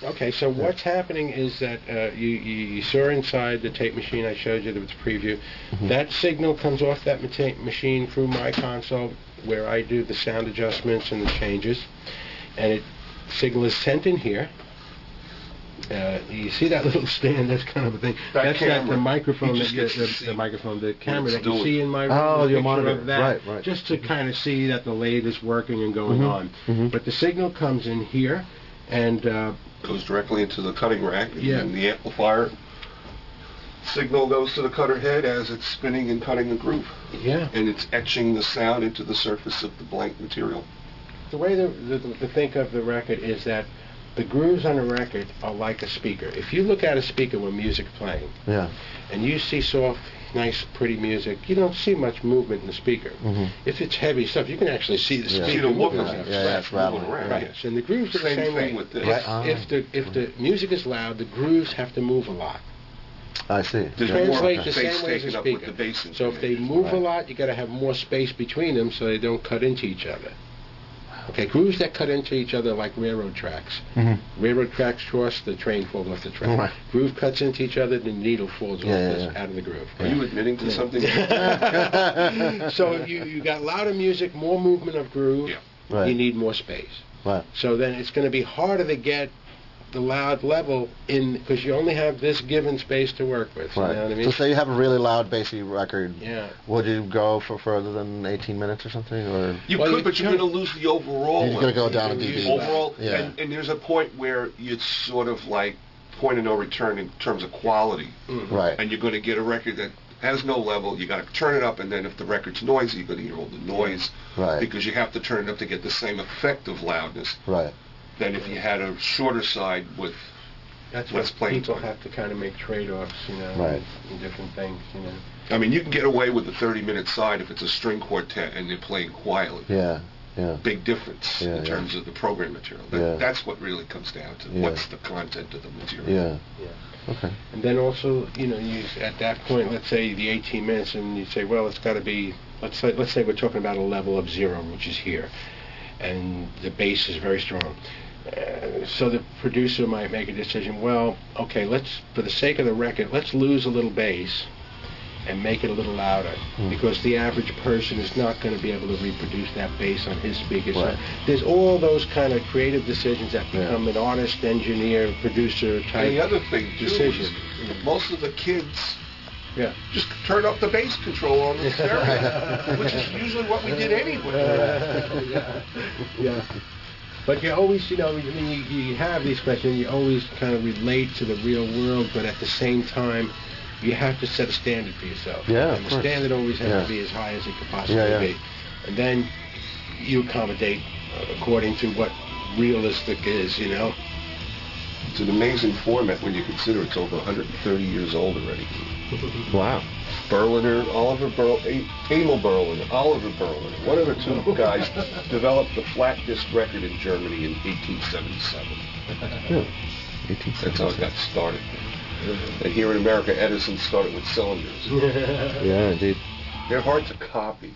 Okay, so what's happening is that you saw inside the tape machine I showed you, the preview. That signal comes off that machine through my console where I do the sound adjustments and the changes. And signal is sent in here. You see that little stand? That's kind of a thing. That's the microphone, the camera that you see in my room. Oh, your monitor. That, right. Just to kind of see that the lathe is working and going on. But the signal comes in here and goes directly into the cutting rack, and the amplifier signal goes to the cutter head as it's spinning and cutting the groove. Yeah. And it's etching the sound into the surface of the blank material. The way to think of the record is that the grooves on a record are like a speaker. If you look at a speaker with music playing, and you see soft, nice, pretty music, you don't see much movement in the speaker. If it's heavy stuff, you can actually see the speaker moving around. It's rattling around. Right. And the grooves are the same way. With this. If the music is loud, the grooves have to move a lot. I see. There's translate the same way as a speaker. So if they move a lot, you got to have more space between them so they don't cut into each other. Okay, grooves that cut into each other like railroad tracks. Railroad tracks cross, the train falls off the track. Groove cuts into each other, the needle falls off out of the groove. Are you admitting to something? So you got louder music, more movement of groove, you need more space. So then it's going to be harder to get the loud level in, because you only have this given space to work with. You know what I mean? So say you have a really loud, bassy record. Would you go for further than 18 minutes or something? Or you could, but you're going to lose the overall. You're going to go down a dB. Overall, and there's a point where it's sort of like point of no return in terms of quality. And you're going to get a record that has no level. You got to turn it up, and then if the record's noisy, you're going to hear all the noise. Because you have to turn it up to get the same effect of loudness. Than if you had a shorter side with less playing time. People have to kind of make trade-offs, you know, in different things, you know. I mean, you can get away with the 30-minute side if it's a string quartet and they're playing quietly. Big difference in terms of the program material. That's what really comes down to what's the content of the material. Okay. And then also, you know, at that point, let's say the 18 minutes, and you say, well, it's got to be, let's say we're talking about a level of 0, which is here, and the bass is very strong. So the producer might make a decision, well, okay, for the sake of the record, let's lose a little bass and make it a little louder, because the average person is not going to be able to reproduce that bass on his speakers. So there's all those kind of creative decisions that become an artist, engineer, producer type and the other thing decision. Too is most of the kids just turn up the bass control on the stereo, which is usually what we did anyway. But you always, you know, when you have these questions, you always kind of relate to the real world, but at the same time, you have to set a standard for yourself. And the standard always has to be as high as it could possibly be. And then you accommodate according to what realistic is, you know. It's an amazing format when you consider it's over 130 years old already. Wow. Berliner, Emil Berliner, Oliver Berliner, one of the two guys developed the flat disc record in Germany in 1877. That's how it got started. And here in America, Edison started with cylinders. Indeed. They're hard to copy.